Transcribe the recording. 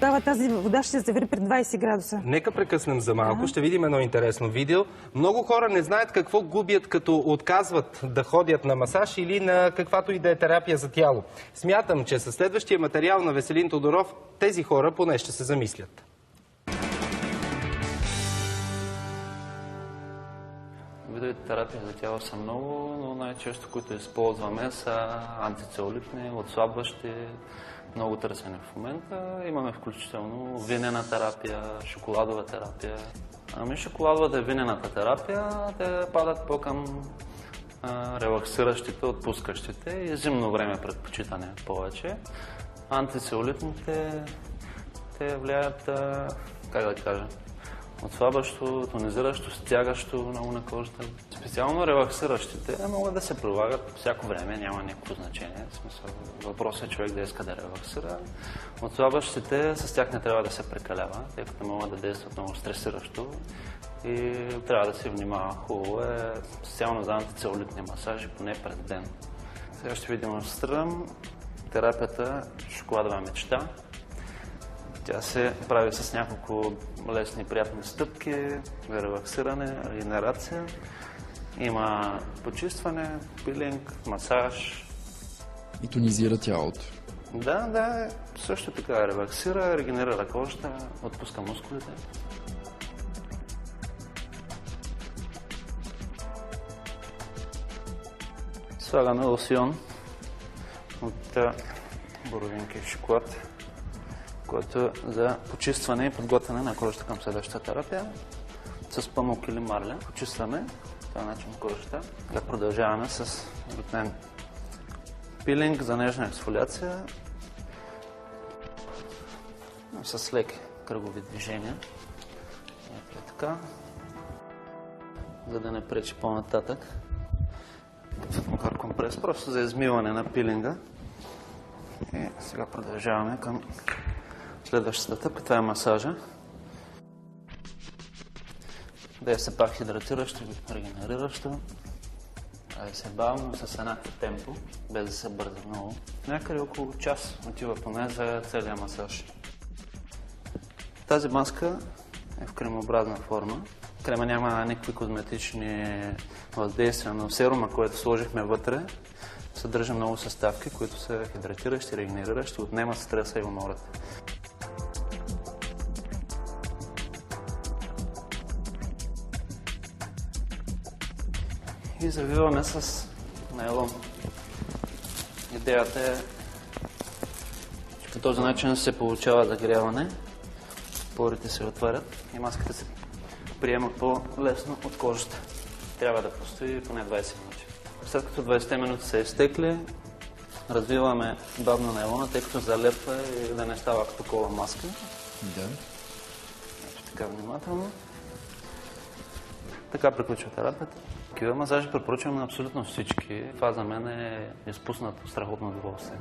Тогава тази вода ще се завери при 20 градуса. Нека прекъснем за малко, ще видим едно интересно видео. Много хора не знаят какво губят, като отказват да ходят на масаж или на каквато и да е терапия за тяло. Смятам, че със следващия материал на Веселин Тодоров тези хора поне ще се замислят. Видовете терапии за тяло са много, но най-често, които използваме, са антицелулитни, отслабващи, много търсени в момента. Имаме включително винена терапия, шоколадова терапия. Шоколадовата и винената терапия, те падат по-към релаксиращите, отпускащите и зимно време предпочитане повече. Антицелулитните, те влияят, как да кажа, отслабващо, тонизиращо, стягащо много на кожата. Специално релаксиращите могат да се прилагат всяко време, няма никакво значение. В смисъл, въпросът е човек да иска да релаксира. Отслабващите, с тях не трябва да се прекалява, тъй като могат да действат много стресиращо и трябва да се внимава. Хубаво е, специално за антицелулитни масажи, поне през ден. Сега ще ви демонстрирам терапията шоколадова мечта. Тя се прави с няколко лесни и приятни стъпки за релаксиране, регенерация. Има почистване, пилинг, масаж. И тонизира тялото. Да, също така релаксира, регенерира кожата, отпуска мускулите. Слагаме лосьон от боровинки и шоколад, което е за почистване и подготвяне на кожата към следващата терапия. С памук или марля почистваме по този начин кожата. Така продължаваме с обикновен пилинг за нежна ексфолиация с леки кръгови движения. Ето така, за да не пречи по-нататък. Макар компрес, просто за измиване на пилинга. И сега продължаваме към следващата стъпка, това е масажа. Да е все пак хидратиращо и регенериращо. Да е се бавно, с еднакво темпо, без да се бърза много. Някъде около час отива поне за целия масаж. Тази маска е в кремообразна форма. Крема няма никакви козметични въздействия, но серума, който сложихме вътре, съдържа много съставки, които са хидратиращи, регенериращи, отнемат стреса и умората. И завиваме с найлон. Идеята е, че по този начин се получава загряване, порите се отварят и маската се приема по-лесно от кожата. Трябва да постои поне 20 минути. След като 20 минути са изтекли, развиваме бавно найлона, тъй като залепва и да не става такова маска. Да. Ето така внимателно. Така приключва терапията. Такива масажи препоръчвам на абсолютно всички. Това за мен е изпуснато страхотно удоволствие.